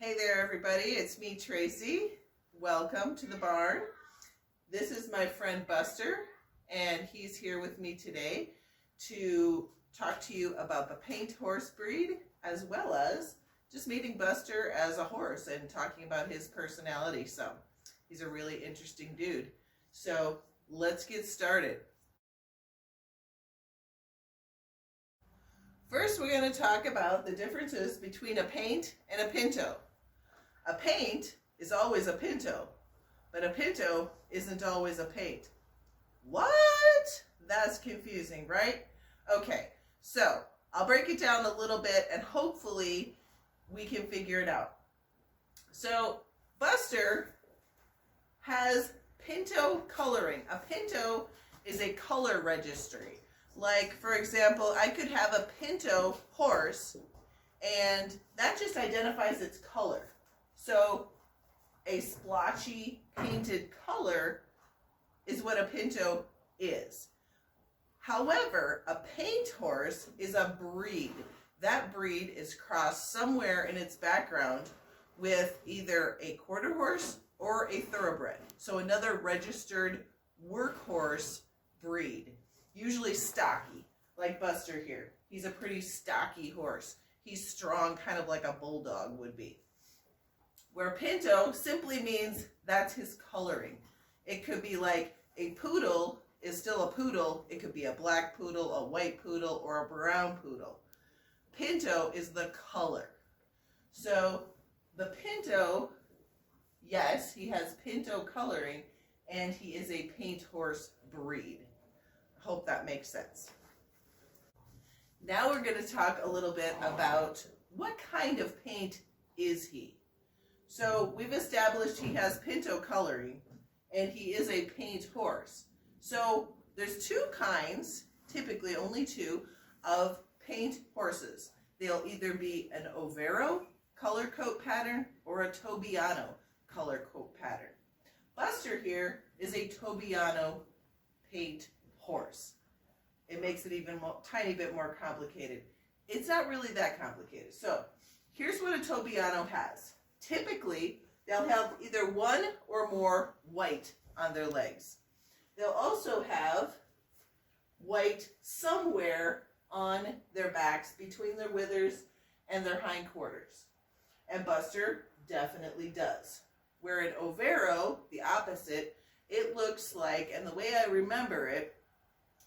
Hey there everybody, it's me Tracy. Welcome to the barn. This is my friend Buster and he's here with me today to talk to you about the Paint horse breed as well as just meeting Buster as a horse and talking about his personality some. He's a really interesting dude. So let's get started. First, we're going to talk about the differences between a Paint and a Pinto. A Paint is always a Pinto, but a Pinto isn't always a Paint. What? That's confusing, right? Okay, so I'll break it down a little bit and hopefully we can figure it out. So Buster has Pinto coloring. A Pinto is a color registry. Like, for example, I could have a Pinto horse, and that just identifies its color. So, a splotchy painted color is what a Pinto is. However, a Paint horse is a breed. That breed is crossed somewhere in its background with either a quarter horse or a thoroughbred. So, another registered workhorse breed. Usually stocky, like Buster here. He's a pretty stocky horse. He's strong, kind of like a bulldog would be. Where Pinto simply means that's his coloring. It could be like a poodle is still a poodle. It could be a black poodle, a white poodle, or a brown poodle. Pinto is the color. So the Pinto, yes, he has Pinto coloring, and he is a Paint horse breed. Hope that makes sense. Now we're going to talk a little bit about what kind of paint is he. So we've established he has Pinto coloring and he is a Paint horse. So there's two kinds, typically only two, of Paint horses. They'll either be an Overo color coat pattern or a Tobiano color coat pattern. Buster here is a Tobiano Paint horse. It makes it even tiny bit more complicated. It's not really that complicated. So here's what a Tobiano has. Typically, they'll have either one or more white on their legs. They'll also have white somewhere on their backs between their withers and their hindquarters. And Buster definitely does. Where at Overo, the opposite, it looks like, and the way I remember it,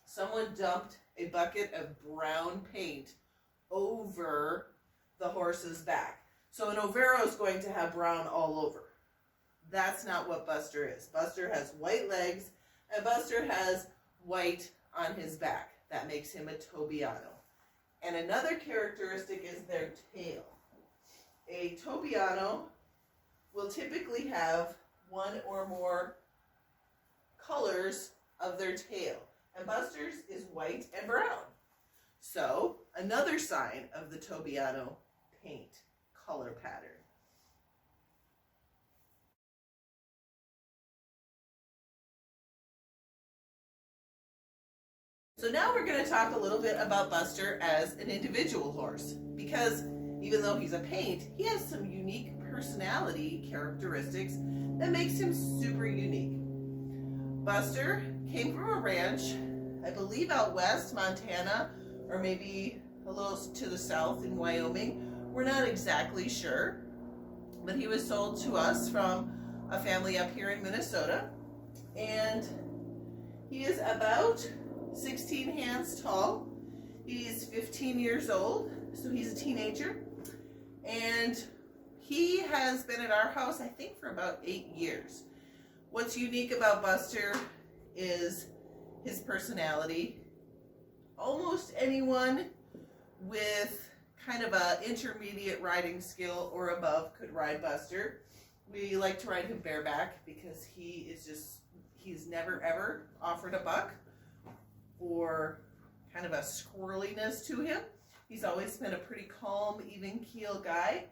someone dumped a bucket of brown paint over the horse's back. So an Overo is going to have brown all over. That's not what Buster is. Buster has white legs, and Buster has white on his back. That makes him a Tobiano. And another characteristic is their tail. A Tobiano will typically have one or more colors of their tail. And Buster's is white and brown. So, another sign of the Tobiano Paint color pattern. So now we're going to talk a little bit about Buster as an individual horse. Because even though he's a Paint, he has some unique personality characteristics that makes him super unique. Buster came from a ranch, I believe out west, Montana, or maybe a little to the south in Wyoming. We're not exactly sure, but he was sold to us from a family up here in Minnesota. And he is about 16 hands tall. He's 15 years old, so he's a teenager. And he has been at our house, I think, for about 8 years. What's unique about Buster is his personality. Almost anyone with kind of an intermediate riding skill or above could ride Buster. We like to ride him bareback because he's never ever offered a buck or kind of a squirreliness to him. He's always been a pretty calm, even keel guy.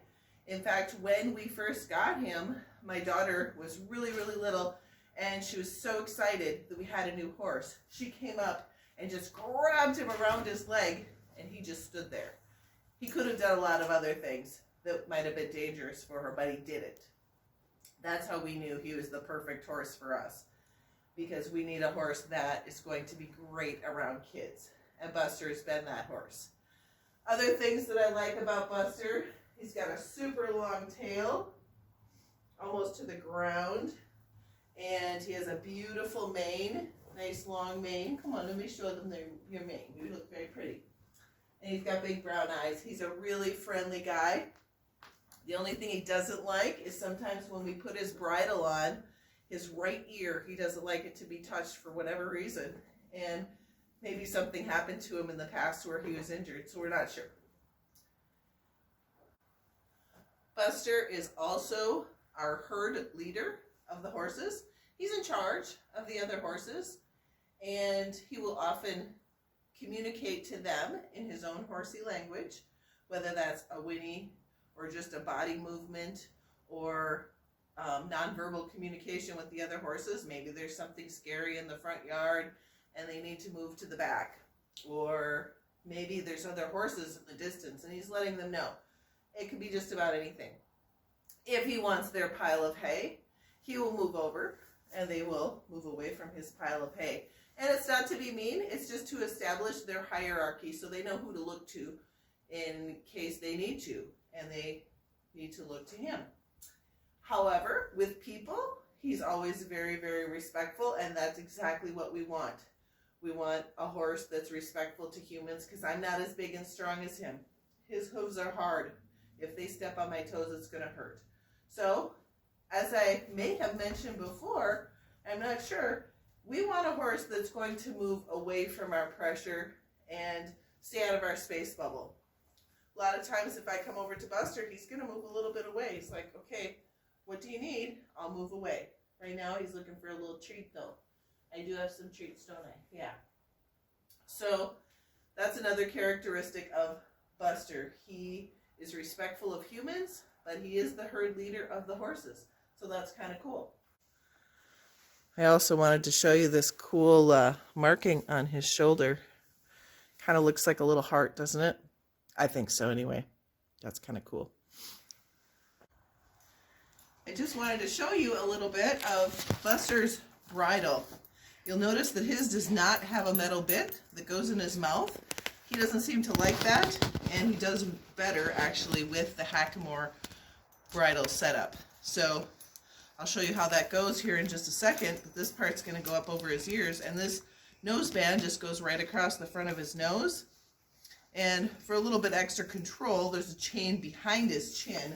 In fact, when we first got him, my daughter was really, really little, and she was so excited that we had a new horse. She came up and just grabbed him around his leg, and he just stood there. He could have done a lot of other things that might have been dangerous for her, but he didn't. That's how we knew he was the perfect horse for us, because we need a horse that is going to be great around kids, and Buster has been that horse. Other things that I like about Buster, he's got a super long tail, almost to the ground, and he has a beautiful mane, nice long mane. Come on, let me show them your mane. You look very pretty. And he's got big brown eyes. He's a really friendly guy. The only thing he doesn't like is sometimes when we put his bridle on, his right ear, he doesn't like it to be touched for whatever reason. And maybe something happened to him in the past where he was injured, so we're not sure. Buster is also our herd leader of the horses. He's in charge of the other horses, and he will often communicate to them in his own horsey language, whether that's a whinny or just a body movement or nonverbal communication with the other horses. Maybe there's something scary in the front yard and they need to move to the back, or maybe there's other horses in the distance and he's letting them know. It could be just about anything. If he wants their pile of hay, he will move over and they will move away from his pile of hay. And it's not to be mean, it's just to establish their hierarchy so they know who to look to in case they need to, and they need to look to him. However, with people, he's always very, very respectful, and that's exactly what we want. We want a horse that's respectful to humans, because I'm not as big and strong as him. His hooves are hard. If they step on my toes, it's going to hurt. So, as I may have mentioned before, I'm not sure, we want a horse that's going to move away from our pressure and stay out of our space bubble. A lot of times if I come over to Buster, he's going to move a little bit away. He's like, okay, what do you need? I'll move away. Right now he's looking for a little treat though. I do have some treats, don't I? Yeah. So that's another characteristic of Buster. He is respectful of humans, but he is the herd leader of the horses. So that's kind of cool. I also wanted to show you this cool marking on his shoulder. Kind of looks like a little heart, doesn't it? I think so anyway. That's kind of cool. I just wanted to show you a little bit of Buster's bridle. You'll notice that his does not have a metal bit that goes in his mouth. He doesn't seem to like that, and he does better actually with the Hackamore bridle setup. So I'll show you how that goes here in just a second, but this part's going to go up over his ears, and this nose band just goes right across the front of his nose. And for a little bit extra control, there's a chain behind his chin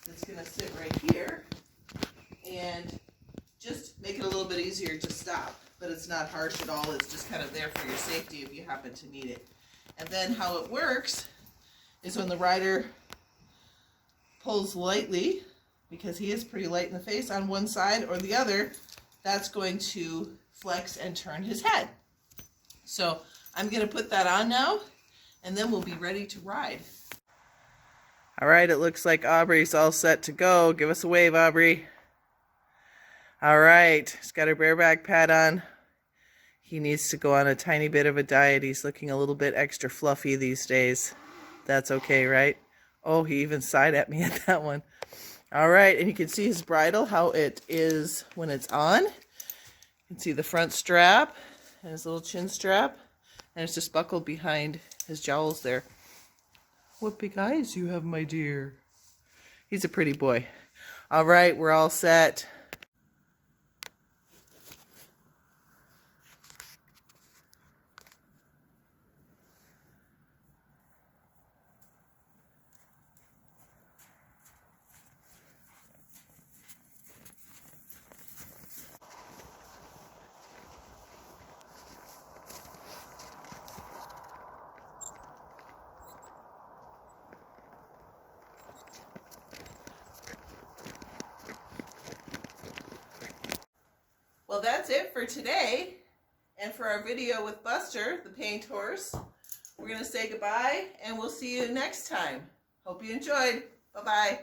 that's going to sit right here and just make it a little bit easier to stop. But it's not harsh at all. It's just kind of there for your safety if you happen to need it. And then how it works is when the rider pulls lightly, because he is pretty light in the face, on one side or the other, that's going to flex and turn his head. So I'm going to put that on now, and then we'll be ready to ride. All right, it looks like Aubrey's all set to go. Give us a wave, Aubrey. All right, he's got her bareback pad on. He needs to go on a tiny bit of a diet. He's looking a little bit extra fluffy these days. That's okay, right? Oh, he even sighed at me at that one. All right, and you can see his bridle, how it is when it's on. You can see the front strap and his little chin strap, and it's just buckled behind his jowls there. What big eyes you have, my dear. He's a pretty boy. All right, we're all set. Well, that's it for today, and for our video with Buster, the paint horse. We're going to say goodbye, and we'll see you next time. Hope you enjoyed. Bye-bye.